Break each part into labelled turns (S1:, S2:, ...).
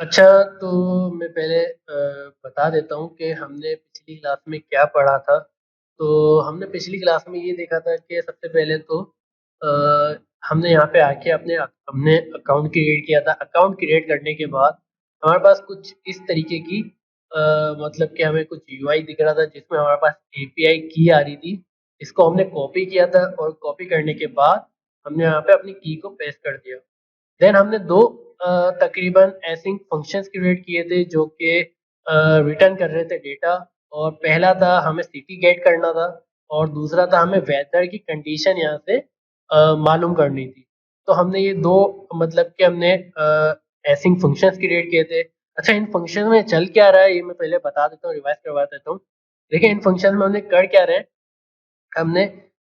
S1: अच्छा, तो मैं पहले बता देता हूँ कि हमने पिछली क्लास में क्या पढ़ा था। तो हमने पिछली क्लास में ये देखा था कि सबसे पहले तो हमने यहाँ पे आके हमने अकाउंट क्रिएट किया था। अकाउंट क्रिएट करने के बाद हमारे पास कुछ इस तरीके की मतलब कि हमें कुछ यूआई दिख रहा था जिसमें हमारे पास एपीआई की आ रही थी। इसको हमने कॉपी किया था और कॉपी करने के बाद हमने यहाँ पे अपनी की को पेस्ट कर दिया। देन हमने दो तकरीबन एसिंक फंक्शंस क्रिएट किए थे जो कि रिटर्न कर रहे थे डेटा। और पहला था हमें सिटी गेट करना था और दूसरा था हमें वेदर की कंडीशन यहाँ से मालूम करनी थी। तो हमने ये दो मतलब कि हमने एसिंक फंक्शंस क्रिएट किए थे। अच्छा, इन फंक्शन में चल क्या रहा है ये मैं पहले बता देता हूँ, रिवाइज करवा देता हूँ। देखिए, इन फंक्शन में हमने कर क्या रहे हैं, हमने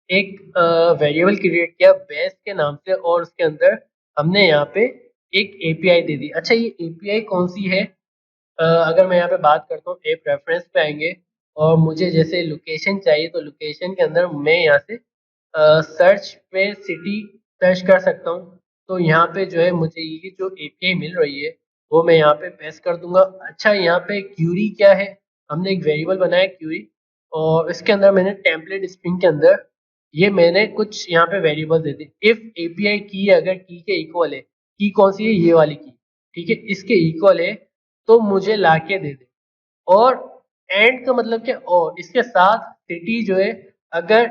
S1: एक वेरिएबल क्रिएट किया बेस के नाम से और उसके अंदर हमने यहाँ पे एक एपीआई दे दी। अच्छा, ये एपीआई कौन सी है? अगर मैं यहाँ पे बात करता हूँ ऐप रेफरेंस पे आएंगे और मुझे जैसे लोकेशन चाहिए तो लोकेशन के अंदर मैं यहाँ से सर्च पे सिटी सर्च कर सकता हूँ। तो यहाँ पे जो है मुझे ये जो एपीआई मिल रही है वो मैं यहाँ पे पेस्ट कर दूंगा। अच्छा, यहाँ पे क्यूरी क्या है, हमने एक वेरिएबल बनाया क्यूरी और इसके अंदर मैंने टेम्पलेट स्ट्रिंग के अंदर ये मैंने कुछ यहाँ पे variable they the. If API की अगर की के इक्वल है, की कौन सी है, ये वाली की, ठीक है, इसके इक्वल है तो मुझे लाके दे दे। और एंड का मतलब क्या, और इसके साथ सिटी जो है, अगर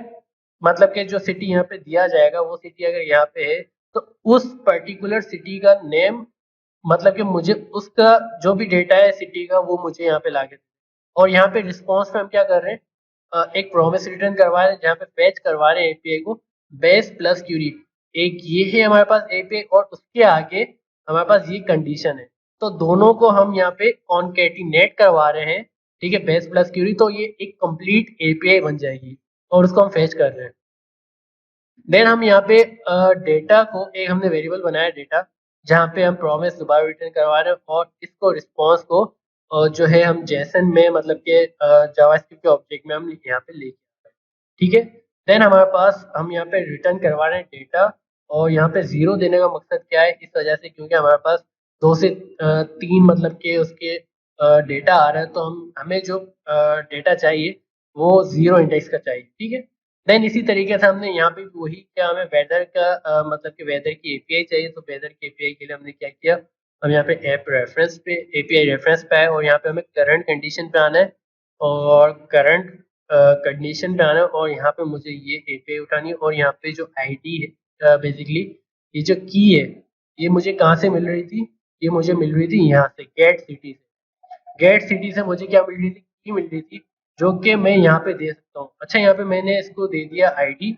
S1: मतलब कि जो सिटी यहाँ पे दिया जाएगा वो सिटी अगर यहाँ पे है तो उस पर्टिकुलर सिटी का नेम मतलब कि मुझे उसका जो भी डेटा है सिटी का वो मुझे यहाँ पे लाके दे। और यहाँ पे रिस्पॉन्स में हम क्या कर रहे हैं, एक प्रॉमिस रिटर्न करवा रहे हैं जहाँ पे फेच करवा रहे हैं एपीआई को बेस प्लस क्यूरी। एक ये है हमारे पास एपीआई और उसके आगे हमारे पास ये कंडीशन है। तो दोनों को हम यहाँ पे कॉन्केटिनेट करवा रहे हैं, ठीक है, बेस प्लस क्यूरी। तो ये एक कंप्लीट एपीआई बन जाएगी और उसको हम फेच कर रहे हैं। देन हम यहाँ पे डेटा को एक हमने वेरिएबल बनाया डेटा जहाँ पे हम प्रॉमिस दोबारा रिटर्न करवा रहे हैं और इसको रिस्पॉन्स को जो है हम जेसन में मतलब के जावास्क्रिप्ट के ऑब्जेक्ट में हम यहाँ पे लेके आ रहे हैं, ठीक है। देन हमारे पास हम यहाँ पे रिटर्न करवा रहे हैं डेटा और यहाँ पे जीरो देने का मकसद क्या है, इस वजह से क्योंकि हमारे पास दो से तीन मतलब के उसके डेटा आ रहा है तो हम हमें जो डेटा चाहिए वो जीरो इंडेक्स का चाहिए, ठीक है। देन इसी तरीके से हमने यहाँ पे वही क्या हमें वेदर का मतलब कि वेदर की एपीआई चाहिए तो वेदर की एपीआई के लिए हमने क्या किया, हम यहाँ पे ऐप रेफरेंस पे एपीआई रेफरेंस पे आए और यहाँ पे हमें करंट कंडीशन पे आना है और करंट कंडीशन पे आना है और यहाँ पे मुझे ये एपीआई उठानी है और यहाँ पे जो आईडी है बेसिकली ये जो की है ये मुझे कहाँ से मिल रही थी, ये मुझे मिल रही थी यहाँ से गेट सिटी से। गेट सिटी से मुझे क्या मिल रही थी, की मिल रही थी जो कि मैं यहाँ पे दे सकता हूँ। अच्छा, यहाँ पे मैंने इसको दे दिया आईडी,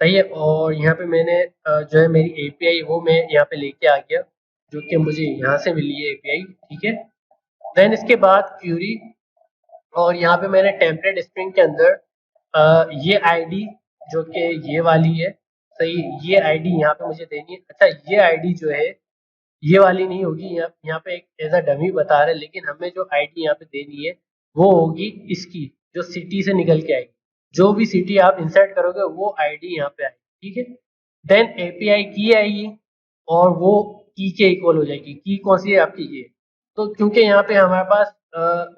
S1: सही है। और यहाँ पे मैंने जो है मेरी एपीआई वो मैं यहाँ पे लेके आ गया जो कि मुझे यहाँ से मिली है एपीआई, ठीक है। देन इसके बाद क्यूरी और यहाँ पे मैंने टेम्पलेट स्ट्रिंग के अंदर ये आईडी जो कि ये वाली है, सही, ये आईडी यहाँ पे मुझे देनी है। अच्छा, ये आईडी जो है ये वाली नहीं होगी, यहाँ पे एक एज अ डमी बता रहे हैं लेकिन हमें जो आईडी यहाँ पे देनी है वो होगी इसकी जो सिटी से निकल के आएगी। जो भी सिटी आप इंसर्ट करोगे वो आईडी यहाँ पे आएगी, ठीक है। देन एपीआई की आएगी और वो की के इक्वल हो जाएगी। की कौन सी है आपकी, ये। तो क्योंकि यहाँ पे हमारे पास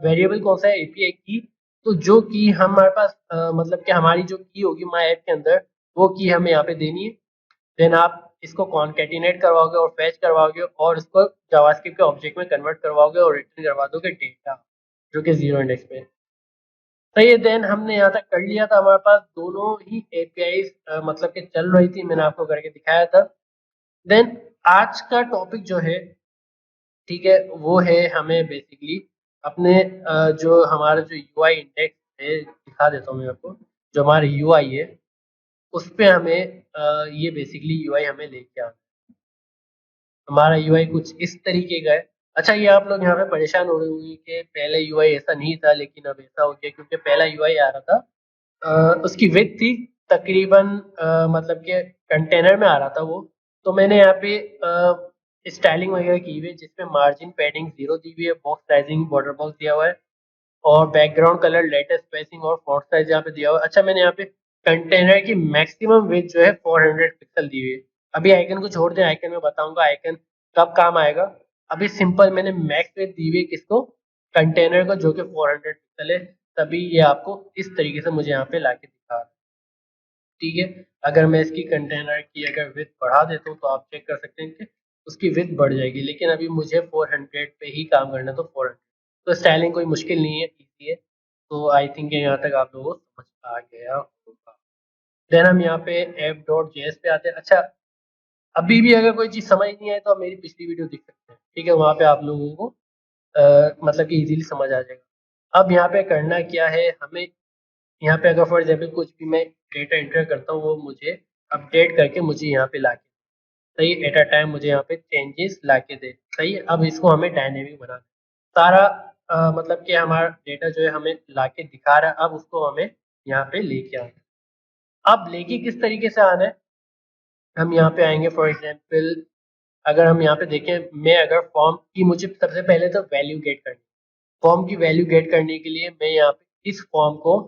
S1: वेरिएबल कौन सा है, एपीआई की, तो जो की हमारे पास मतलब कि हमारी जो की होगी माई ऐप के अंदर वो की हमें यहाँ पे देनी है। देन आप इसको कॉन्केटिनेट करवाओगे और फैच करवाओगे और इसको जावास्क्रिप्ट के ऑब्जेक्ट में कन्वर्ट करवाओगे और रिटर्न करवा दोगे डेटा जो कि जीरो इंडेक्स पे। तो ये देन हमने यहाँ तक कर लिया था, हमारे पास दोनों ही एपीआई मतलब कि चल रही थी, मैंने आपको करके दिखाया था। देन आज का टॉपिक जो है, ठीक है, वो है हमें बेसिकली अपने जो हमारा जो यूआई इंडेक्स है दिखा देता हूँ मैं आपको। जो हमारा यूआई है उस पे हमें ये बेसिकली यूआई हमें लेके आना। हमारा यूआई कुछ इस तरीके का है। अच्छा, ये आप लोग यहाँ पे परेशान हो रहे होंगे कि पहले यूआई ऐसा नहीं था लेकिन अब ऐसा हो गया, क्योंकि पहला यूआई आ रहा था उसकी विड्थ थी तकरीबन मतलब कि कंटेनर में आ रहा था वो। तो मैंने यहाँ पे स्टाइलिंग वगैरह की हुई है जिसमें मार्जिन पैडिंग 0 दी हुई है, बॉक्स साइजिंग बॉर्डर बॉक्स दिया हुआ है और बैकग्राउंड कलर लेटेस्ट स्पेसिंग और फॉन्ट साइज यहाँ पे दिया हुआ है। अच्छा, मैंने यहाँ पे कंटेनर की मैक्सिमम विड्थ जो है 400 पिक्सल दी हुई है। अभी आइकन को छोड़ दें, आइकन में बताऊंगा आइकन कब काम आएगा। अभी सिंपल मैंने मैक्स विड्थ दी हुई है किसको, कंटेनर को, जो कि 400 पिक्सल है, तभी ये आपको इस तरीके से मुझे यहाँ पे लाके दिखा रहा है। ठीक है, अगर मैं इसकी कंटेनर की अगर विड्थ बढ़ा देता हूँ तो आप चेक कर सकते हैं कि उसकी विड्थ बढ़ जाएगी, लेकिन अभी मुझे 400 पे ही काम करना है, तो 400। तो स्टाइलिंग कोई मुश्किल नहीं है, इजी है। तो आई थिंक यहाँ तक आप लोगों को समझ आ गया होगा। देन हम यहाँ पे app.js पे आते हैं। अच्छा, अभी भी अगर कोई चीज़ समझ नहीं आए तो आप मेरी पिछली वीडियो देख सकते हैं, ठीक है, वहाँ पे आप लोगों को मतलब कि इजीली समझ आ जाएगा। अब यहाँ पे करना क्या है हमें, यहाँ पे अगर फॉर एग्जाम्पल कुछ भी मैं डेटा एंटर करता हूँ वो मुझे अपडेट करके मुझे यहाँ पे लाके, सही, एट अ टाइम मुझे यहाँ पे चेंजेस लाके दे। सही है, अब इसको हमें डायनेमिक बनाना है। सारा मतलब कि हमारा डेटा जो है हमें लाके दिखा रहा है, अब उसको हमें यहाँ पे लेके आना है। अब लेके किस तरीके से आना है, हम यहाँ पे आएंगे फॉर एग्जाम्पल, अगर हम यहाँ पे देखें, मैं अगर फॉर्म की, मुझे सबसे पहले तो वैल्यू गेट करनी, फॉर्म की वैल्यू गेट करने के लिए मैं यहाँ पे इस फॉर्म को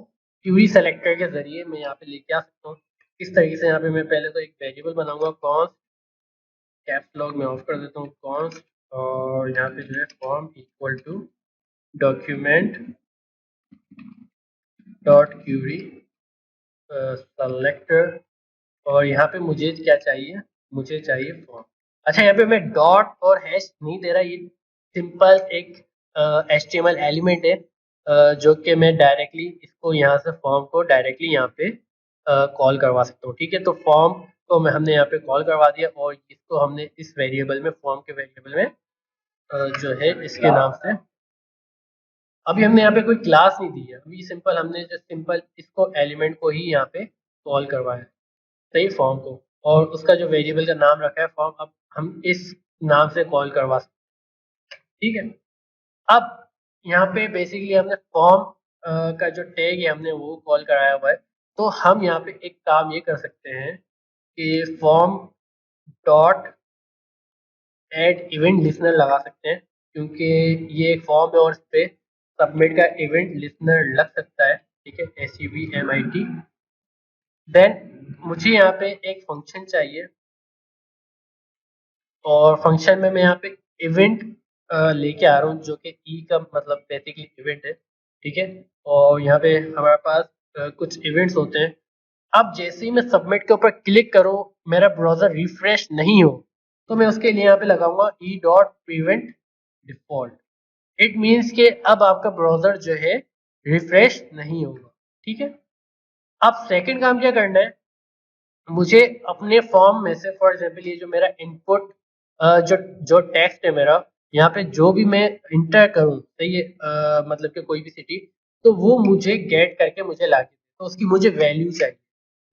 S1: क्यूरी सेलेक्टर के जरिए मैं यहाँ पे लेके आ सकता हूँ। इस तरीके से यहाँ पे मैं पहले तो एक वेरिएबल बनाऊंगा, कॉन्स्ट, कैप्स लॉक में ऑफ कर देता हूँ, कॉन्स्ट, और यहाँ पे जो है form equal to document dot query selector, और यहाँ पे मुझे क्या चाहिए, मुझे चाहिए फॉर्म। अच्छा, यहाँ पे मैं डॉट और हैश नहीं दे रहा, ये सिंपल एक HTML एलिमेंट है, जो कि मैं डायरेक्टली इसको यहाँ से फॉर्म को डायरेक्टली यहाँ पे कॉल करवा सकता हूँ। ठीक है, तो फॉर्म को हमने यहाँ पे कॉल करवा दिया, और इसको हमने इस वेरिएबल में, फॉर्म के वेरिएबल में जो है इसके नाम से, अभी हमने यहाँ पे कोई क्लास नहीं दी है, अभी सिंपल हमने जो सिंपल इसको एलिमेंट को ही यहाँ पे कॉल करवाया, सही, फॉर्म को, और उसका जो वेरिएबल का नाम रखा है फॉर्म, अब हम इस नाम से कॉल करवा सकते हैं। ठीक है, अब यहाँ पे बेसिकली हमने फॉर्म का जो टैग है हमने वो कॉल कराया हुआ है, तो हम यहाँ पे एक काम ये कर सकते हैं कि form dot add event listener लगा सकते हैं, क्योंकि ये एक फॉर्म है और इस पे सबमिट का इवेंट लिसनर लग सकता है। ठीक है, SEVMIT। देन मुझे यहाँ पे एक फंक्शन चाहिए, और फंक्शन में मैं यहाँ पे इवेंट लेके आ रहा हूँ, जो कि ई का मतलब बेसिकली इवेंट है। ठीक है, और यहाँ पे हमारे पास कुछ इवेंट्स होते हैं। अब जैसे ही मैं सबमिट के ऊपर क्लिक करूँ, मेरा ब्राउजर रिफ्रेश नहीं हो, तो मैं उसके लिए यहाँ पे लगाऊंगा e.prevent default। इट मीन्स के अब आपका ब्राउजर जो है रिफ्रेश नहीं होगा। ठीक है, अब सेकंड काम क्या करना है, मुझे अपने फॉर्म में से फॉर एग्जांपल ये जो मेरा इनपुट जो जो टेक्स्ट है मेरा, यहाँ पे जो भी मैं इंटर करूँ, सही है, मतलब कि कोई भी सिटी, तो वो मुझे गेट करके मुझे ला के, तो उसकी मुझे वैल्यू चाहिए।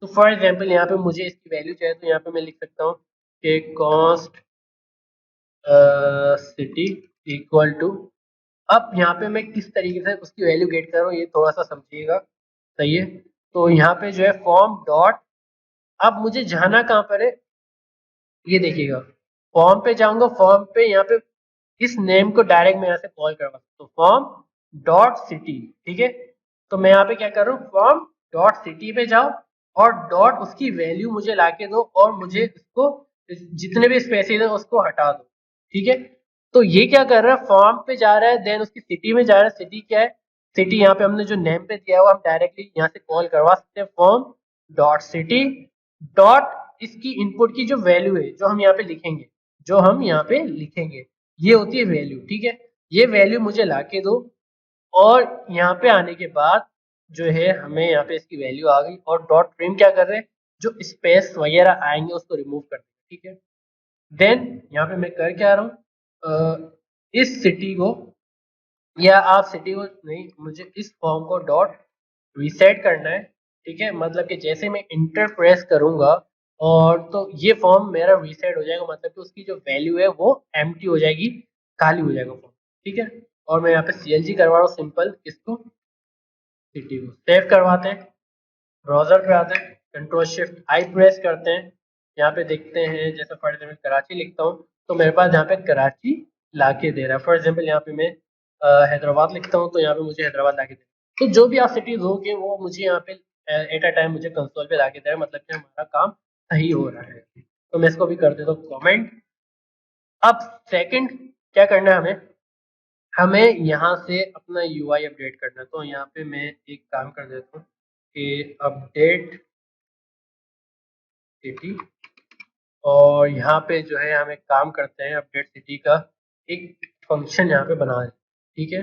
S1: तो फॉर एग्जांपल यहाँ पे मुझे इसकी वैल्यू चाहिए, तो यहाँ पे मैं लिख सकता हूँ कि कॉस्ट सिटी इक्वल टू, अब यहाँ पे मैं किस तरीके से उसकी वैल्यू गेट कर रहा हूँ ये थोड़ा सा समझिएगा, सही है। तो यहाँ पे जो है फॉर्म डॉट, अब मुझे जाना कहाँ पर है, ये देखिएगा, फॉर्म पे जाऊंगा, फॉर्म पे यहाँ पे इस नेम को डायरेक्ट मैं यहाँ से कॉल करवा सकता हूँ, फॉर्म डॉट सिटी। ठीक है, तो मैं यहाँ पे क्या कर रहा हूँ, फॉर्म डॉट सिटी पे जाओ, और डॉट उसकी वैल्यू मुझे लाके दो, और मुझे इसको जितने भी स्पेसेस है उसको हटा दो। ठीक है, तो ये क्या कर रहा है, फॉर्म पे जा रहा है, देन उसकी सिटी में जा रहा है। सिटी क्या है, सिटी यहाँ पे हमने जो नेम पे दिया हुआ, हम डायरेक्टली यहाँ से कॉल करवा सकते हैं, फॉर्म डॉट सिटी डॉट इसकी इनपुट की जो वैल्यू है, जो हम यहाँ पे लिखेंगे, जो हम यहाँ पे लिखेंगे, ये होती है वैल्यू। ठीक है, ये वैल्यू मुझे लाके दो, और यहाँ पे आने के बाद जो है हमें यहाँ पे इसकी वैल्यू आ गई, और डॉट ट्रिम क्या कर रहे हैं, जो स्पेस वगैरह आएंगे उसको रिमूव कर देंगे। ठीक है, देन यहाँ पे मैं कर क्या रहा हूँ, इस सिटी को, या आप सिटी को नहीं, मुझे इस फॉर्म को डॉट रीसेट करना है। ठीक है, मतलब कि जैसे मैं इंटर प्रेस करूंगा, और तो ये फॉर्म मेरा रीसेट हो जाएगा, मतलब कि उसकी जो वैल्यू है वो एम्प्टी हो जाएगी, खाली हो जाएगा फॉर्म। ठीक है, और मैं यहाँ पे CLG करवा रहा हूँ, सिंपल इसको, सिटी को सेव करवाते हैं, ब्राउजर पे आते हैं, कंट्रोल शिफ्ट आई प्रेस करते हैं, यहाँ पे देखते हैं, जैसे फॉर एग्जाम्पल कराची लिखता हूँ, तो मेरे पास यहाँ पे कराची लाके दे रहा है। फॉर एग्जाम्पल यहाँ पे मैं हैदराबाद लिखता हूँ, तो यहाँ पे मुझे हैदराबाद लाके दे रहा है। तो जो भी आप सिटीज होंगे वो मुझे यहाँ पे एट अ टाइम मुझे कंसोल पे लाके दे रहा है, मतलब कि हमारा काम सही हो रहा है। तो मैं इसको भी कर देता हूँ कमेंट। अब सेकंड क्या करना है हमें, हमें यहाँ से अपना यूआई अपडेट करना है। तो यहाँ पे मैं एक काम कर देता हूँ कि अपडेट सिटी, और यहाँ पे जो है हम एक काम करते हैं, अपडेट सिटी का एक फंक्शन यहाँ पे बना दें, ठीक है।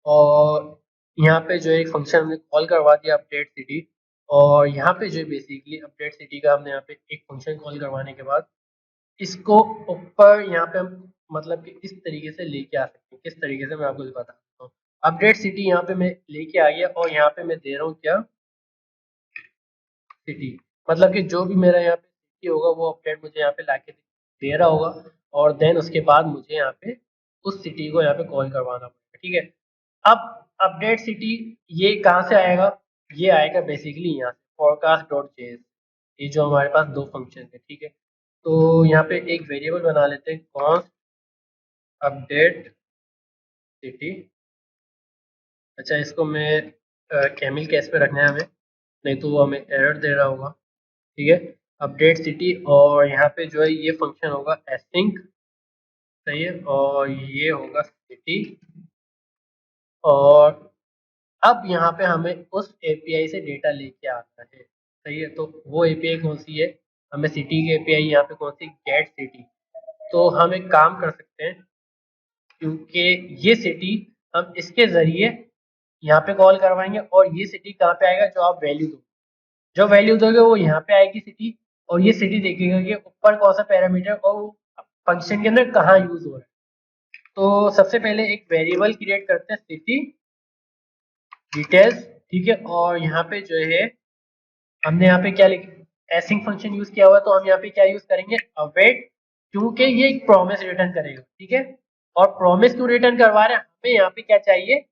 S1: और यहाँ पे जो है एक फंक्शन हमने कॉल करवा दिया अपडेट सिटी, और यहाँ पे जो है बेसिकली अपडेट सिटी का हमने यहाँ पे एक फंक्शन कॉल करवाने के बाद इसको ऊपर यहाँ पे हम मतलब कि इस तरीके से लेके आ सकते हैं। किस तरीके से मैं आपको बता सकता हूँ। अपडेट सिटी यहाँ पे मैं लेके आ गया, और यहाँ पे मैं दे रहा हूँ क्या, सिटी, मतलब कि जो भी मेरा यहाँ पे सिटी होगा वो अपडेट मुझे यहाँ पे लाके दे रहा होगा, और देन उसके बाद मुझे यहाँ पे उस सिटी को यहाँ पे कॉल करवाना पड़ेगा, ठीक है। अब अपडेट सिटी ये कहाँ से आएगा, ये आएगा बेसिकली यहाँ से फोरकास्ट डॉट जेएस, ये जो हमारे पास दो फंक्शन है, ठीक है। तो यहाँ पे एक वेरिएबल बना लेते हैं, कॉन्स्ट अपडेट सिटी। अच्छा, इसको मैं कैमिल केस पे रखना है हमें, नहीं तो वो हमें एरर दे रहा होगा, ठीक है। अपडेट सिटी, और यहाँ पे जो है ये फंक्शन होगा एसिंक, सही है, और ये होगा सिटी। और अब यहाँ पे हमें उस एपीआई से डेटा लेके आना है, सही है। तो वो एपीआई कौन सी है, हमें सिटी की एपीआई यहाँ पे कौन सी, गेट सिटी। तो हम एक काम कर सकते हैं, क्योंकि ये सिटी हम इसके जरिए यहाँ पे कॉल करवाएंगे, और ये सिटी कहाँ पे आएगा, जो आप वैल्यू दो, जो वैल्यू दोगे वो यहाँ पे आएगी सिटी, और ये सिटी देखेगा कि ऊपर कौन सा पैरामीटर और फंक्शन के अंदर कहाँ यूज हो रहा है। तो सबसे पहले एक वेरिएबल क्रिएट करते हैं, सिटी डिटेल्स, ठीक है। और यहाँ पे जो है हमने यहाँ पे क्या लिखा, एसिंक फंक्शन यूज किया हुआ है, तो हम यहाँ पे क्या यूज करेंगे, अवेट, क्योंकि ये एक प्रॉमिस रिटर्न करेगा, ठीक है। और प्रॉमिस क्यों रिटर्न करवा रहे हैं, हमें यहाँ पे क्या चाहिए,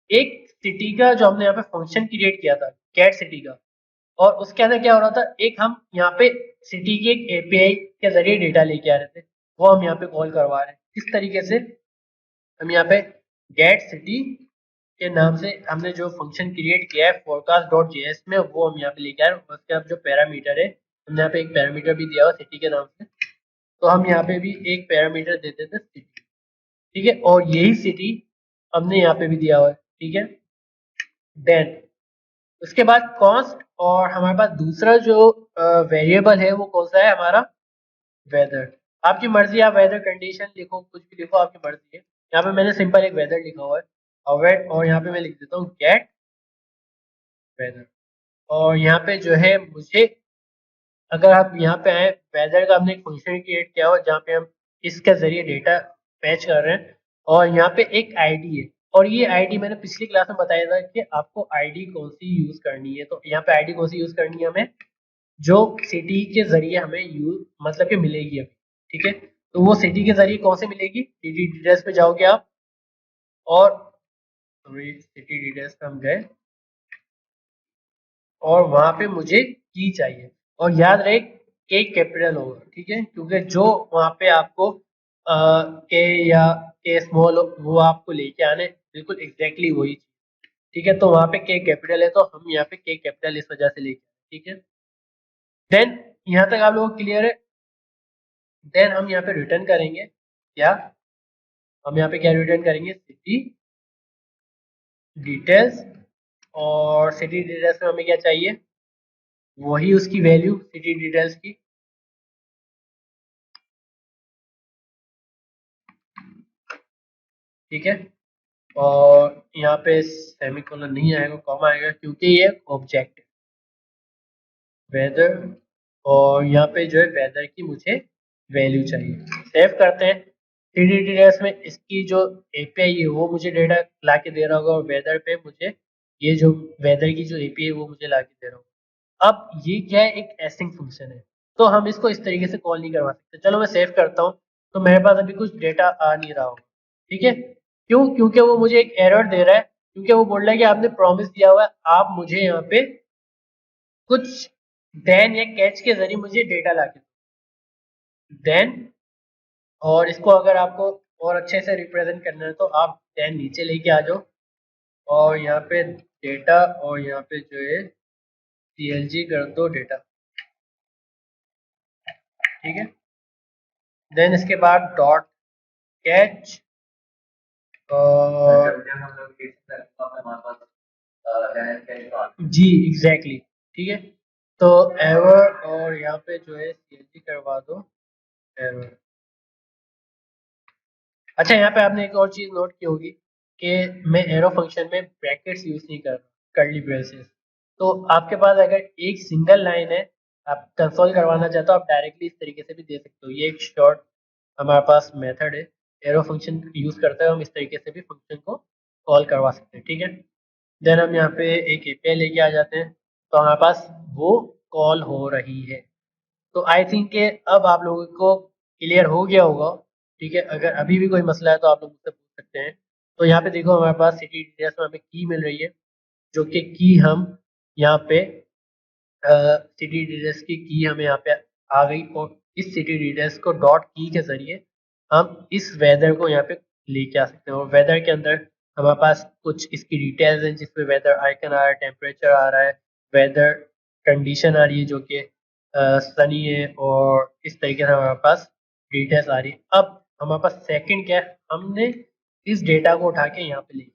S1: एक सिटी का जो हमने यहाँ पे फंक्शन क्रिएट किया था गेट सिटी का, और उसके अंदर क्या हो रहा था, एक हम यहाँ पे सिटी की एक एपीआई के जरिए डेटा लेके आ रहे थे, वो हम यहाँ पे कॉल करवा रहे हैं। इस तरीके से हम यहाँ पे गेट सिटी के नाम से हमने जो फंक्शन क्रिएट किया है फोरकास्ट डॉट जेएस में, वो हम यहाँ पे लेके आए। उसके अब जो पैरामीटर है, हमने यहाँ पे एक पैरामीटर भी दिया हुआ सिटी के नाम से, तो हम यहाँ पे भी एक पैरामीटर देते थे सिटी, ठीक है। और यही सिटी हमने यहाँ पे भी दिया हुआ है, ठीक है। देन उसके बाद कॉस्ट, और हमारे पास दूसरा जो वेरिएबल है वो कौन सा है हमारा, वेदर। आपकी मर्जी, आप वेदर कंडीशन लिखो, कुछ भी लिखो, आपकी मर्जी है। यहाँ पे मैंने सिंपल एक वेदर लिखा हुआ है, और यहाँ पे मैं लिख देता हूँ गेट वेदर। और यहाँ पे जो है मुझे, अगर आप यहाँ पे आए, वेदर का हमने एक फंक्शन क्रिएट किया हुआ जहाँ पे हम इसके जरिए डेटा फैच कर रहे हैं, और यहाँ पे एक आईडी है, और ये आईडी मैंने पिछली क्लास में बताया था कि आपको आईडी कौन सी यूज करनी है। तो यहाँ पे आईडी कौन सी यूज करनी है हमें, जो सिटी के जरिए हमें यूज मतलब कि मिलेगी अभी, ठीक है। तो वो सिटी के जरिए कौन से मिलेगी, सिटी डिटेल्स पे जाओगे आप, और सिटी डिटेल्स पे हम गए, और वहां पे मुझे की चाहिए, और याद रहे के कैपिटल होगा, ठीक है, क्योंकि जो वहां पे आपको के या के स्मॉल वो आपको लेके आने बिल्कुल एग्जैक्टली वही, ठीक है। तो वहां पे के कैपिटल है, तो हम यहाँ पे के कैपिटल इस वजह से लेके, ठीक है। देन यहाँ तक आप लोग क्लियर है। देन हम यहाँ पे रिटर्न करेंगे क्या, हम यहाँ पे क्या रिटर्न करेंगे, सिटी डिटेल्स, और सिटी डिटेल्स में हमें क्या चाहिए, वही उसकी वैल्यू सिटी डिटेल्स की, ठीक है। और यहाँ पे सेमीकोलन नहीं आएगा, कॉमा आएगा, क्योंकि ये ऑब्जेक्ट वेदर, और यहाँ पे जो है वेदर की मुझे वैल्यू चाहिए। सेव करते हैं, थ्री डिटेल्स में इसकी जो एपीआई है वो मुझे डेटा ला के दे रहा होगा, और वेदर पे मुझे ये जो वेदर की जो एपीआई है वो मुझे ला के दे रहा होगा। अब ये क्या है, एक एसिंक फंक्शन है, तो हम इसको इस तरीके से कॉल नहीं करवा सकते। चलो मैं सेव करता हूँ, तो मेरे पास अभी कुछ डेटा आ नहीं रहा होगा, ठीक है। क्यों, क्योंकि वो मुझे एक एरर दे रहा है, क्योंकि वो बोल रहा है कि आपने प्रॉमिस दिया हुआ है, आप मुझे यहाँ पे कुछ देन या कैच के जरिए मुझे डेटा ला के देन। और इसको अगर आपको और अच्छे से रिप्रेजेंट करना है, तो आप देन नीचे लेके आ जाओ, और यहाँ पे डेटा, और यहाँ पे जो है clg कर दो डेटा, ठीक है। देन इसके बाद डॉट कैच और जी एग्जैक्टली, ठीक है। तो एवर और यहाँ पे जो है clg करवा दो एवर। अच्छा, यहाँ पे आपने एक और चीज नोट की होगी कि मैं एरो फंक्शन में ब्रैकेट्स यूज नहीं कर रहा, कर्ली ब्रेसेस। तो आपके पास अगर एक सिंगल लाइन है, आप कंसोल करवाना चाहते हो, आप डायरेक्टली इस तरीके से भी दे सकते हो। ये एक शॉर्ट हमारे पास मेथड है, एरो फंक्शन यूज करते हुए हम इस तरीके से भी फंक्शन को कॉल करवा सकते हैं, ठीक है। देन हम यहाँ पे एक एपीआई लेके आ जाते हैं, तो हमारे पास वो कॉल हो रही है। तो आई थिंक कि अब आप लोगों को क्लियर हो गया होगा, ठीक है। अगर अभी भी कोई मसला है तो आप लोग मुझसे पूछ सकते हैं। तो यहाँ पे देखो हमारे पास सिटी डिटेल्स में हमें की मिल रही है, जो कि की हम यहाँ पे सिटी डिटेल्स की हमें यहाँ पे आ गई, और इस सिटी डिटेल्स को डॉट की के जरिए हम इस वेदर को यहाँ पे लेके आ सकते हैं। और वेदर के अंदर हमारे पास कुछ इसकी डिटेल्स हैं, जिसमें वेदर आइकन आ रहा है, टेम्परेचर आ रहा है, वेदर कंडीशन आ रही है जो कि सनी है, और इस तरीके से हमारे पास डिटेल्स आ रही है। अब हमारे पास सेकंड क्या है, हमने इस डेटा को उठा के यहाँ पे ले,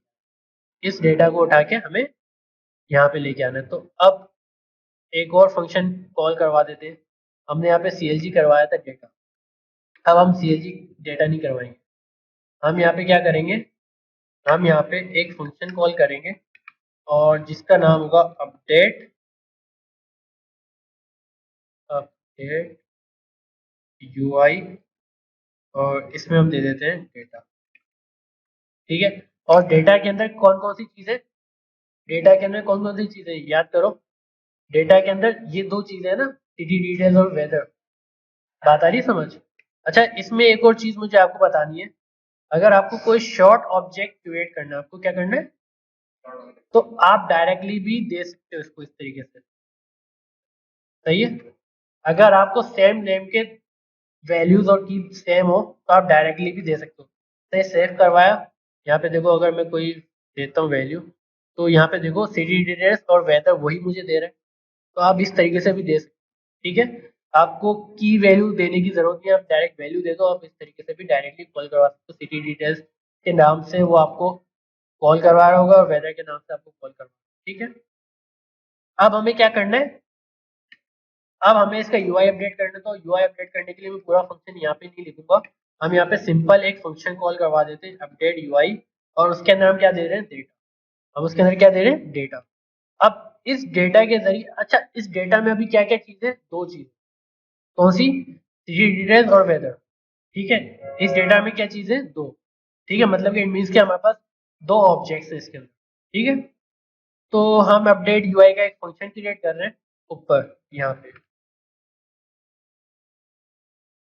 S1: इस डेटा को उठा के हमें यहाँ पे लेके आना है। तो अब एक और फंक्शन कॉल करवा देते हैं। हमने यहाँ पे clg करवाया था डेटा, अब हम clg डेटा नहीं करवाएंगे। हम यहाँ पे क्या करेंगे, हम यहाँ पे एक फंक्शन कॉल करेंगे और जिसका नाम होगा अपडेट, अपडेट यूआई, और इसमें हम दे देते हैं डेटा, ठीक है। और डेटा के अंदर कौन कौन सी चीजें, डेटा के अंदर कौन कौन सी चीजें याद करो। डेटा के अंदर ये दो चीजें है ना, सिटी डिटेल्स और वेदर। बात आ रही है समझ। अच्छा, इसमें एक और चीज मुझे आपको बतानी है। अगर आपको कोई शॉर्ट ऑब्जेक्ट क्रिएट करना है, आपको क्या करना है, तो आप डायरेक्टली भी दे सकते हो इसको इस तरीके से, सही है। अगर आपको सेम नेम के वैल्यूज और की सेम हो तो आप डायरेक्टली भी दे सकते हो। तो सेव करवाया, यहाँ पे देखो अगर मैं कोई देता हूँ वैल्यू, तो यहाँ पे देखो सिटी डिटेल्स और वेदर वही मुझे दे रहे हैं। तो आप इस तरीके से भी दे सकते हो, ठीक है। आपको की वैल्यू देने की जरूरत नहीं है, आप डायरेक्ट वैल्यू दे दो, आप इस तरीके से भी डायरेक्टली कॉल करवा सकते हो। सिटी डिटेल्स के नाम से वो आपको कॉल करवा रहा होगा और वेदर के नाम से आपको कॉल करवा, ठीक है। अब हमें क्या करना है, अब हमें इसका यूआई अपडेट करना है। तो यूआई अपडेट करने के लिए मैं पूरा फंक्शन यहाँ पे नहीं लिखूंगा, हम यहाँ पे सिंपल एक फंक्शन कॉल करवा देते हैं, अपडेट यूआई, और उसके अंदर हम क्या दे रहे हैं, डेटा। हम उसके अंदर क्या दे रहे हैं, डेटा। अब इस डेटा के जरिए, अच्छा इस डेटा में अभी क्या क्या चीजें, दो चीज, कौन सी, सिटी डिटेल्स और वेदर, ठीक है। इस डेटा में क्या चीजें, दो, ठीक है। मतलब कि इट मीन्स कि हमारे पास दो ऑब्जेक्ट्स है इसके अंदर, ठीक है। तो हम अपडेट यूआई का एक फंक्शन क्रिएट कर रहे हैं ऊपर यहाँ पे,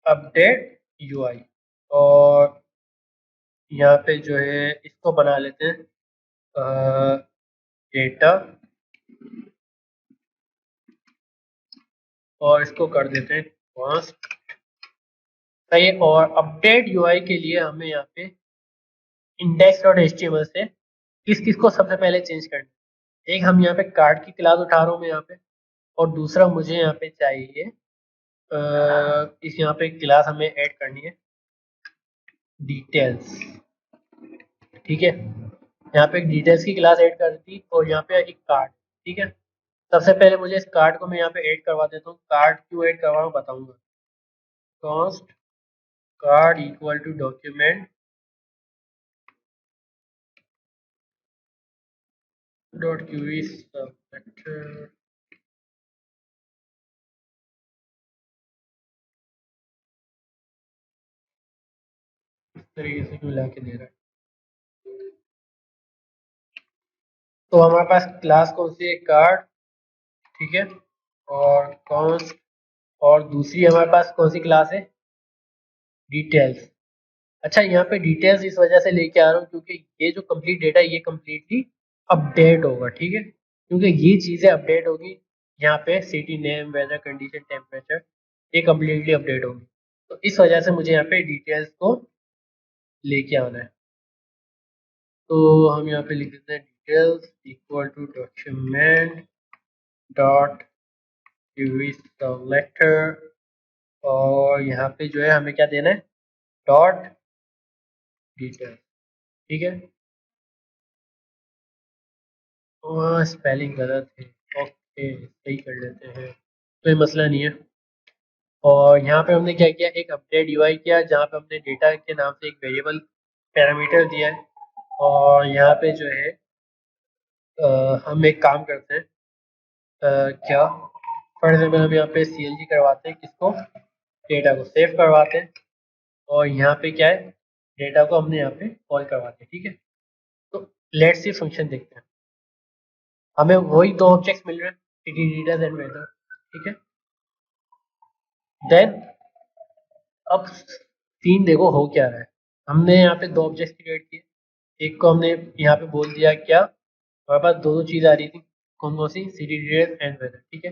S1: अपडेट यूआई, और यहाँ पे जो है इसको बना लेते हैं डेटा, और इसको कर देते हैं कॉन्स्ट, सही है। और अपडेट यूआई के लिए हमें यहाँ पे इंडेक्स डॉट एचटीएमएल से किस किस को सबसे पहले चेंज करना है। एक हम यहाँ पे कार्ड की क्लास उठा रहा हूँ मैं यहाँ पे, और दूसरा मुझे यहाँ पे चाहिए इस यहाँ पे क्लास हमें ऐड करनी है डिटेल्स, ठीक है। यहाँ पे एक डिटेल्स की क्लास ऐड कर दी, और यहाँ पे एक कार्ड, ठीक है। सबसे पहले मुझे इस कार्ड को मैं यहाँ पे ऐड करवा देता हूँ। कार्ड क्यों ऐड करवा रहा हूँ बताऊंगा। Const card equal to document dot क्यूवी सबमिट, इस तरीके से क्यों लाके दे रहा है। तो हमारे पास क्लास कौन सी है, कार्ड, ठीक है। और कॉन्स्ट, और दूसरी हमारे पास कौन सी क्लास है, डिटेल्स। अच्छा, यहाँ पे डिटेल्स इस वजह से लेके आ रहा हूँ क्योंकि ये जो कंप्लीट डेटा है ये कंप्लीटली अपडेट होगा, ठीक है। क्योंकि ये चीजें अपडेट होगी, यहाँ पे city name, weather condition, temperature, ये कंप्लीटली अपडेट होगी। तो इस वजह से मुझे यहाँ पे डिटेल्स को लेके आना है। तो हम यहाँ पे लिख देते हैं details equal to document dot यूवी सेलेक्टर, और यहाँ पे जो है हमें क्या देना है, डॉट डिटेल। ठीक है, स्पेलिंग गलत है, ओके सही कर लेते हैं, कोई मसला नहीं है। और यहाँ पे हमने क्या किया, एक अपडेट यूआई किया जहाँ पे हमने डेटा के नाम से एक वेरिएबल पैरामीटर दिया है। और यहाँ पे जो है हम एक काम करते हैं, क्या फॉर एग्जाम्पल हम यहाँ पे CLG करवाते हैं, किसको, डेटा को सेव करवाते हैं, और यहाँ पे क्या है, डेटा को हमने यहाँ पे कॉल करवाते हैं। ठीक है, तो लेट्स सी फंक्शन देखते हैं, हमें वही दो ऑब्जेक्ट्स मिल रहे हैं, सिटी रीडर्स एंड वेदर। ठीक है, देन अब सीन देखो हो क्या रहा है, हमने यहाँ पे दो ऑब्जेक्ट्स क्रिएट किए, एक को हमने यहाँ पे बोल दिया क्या, हमारे पास दो चीज आ रही थी, कौन कौन सी, सिटी रीडर्स एंड वेदर। ठीक है,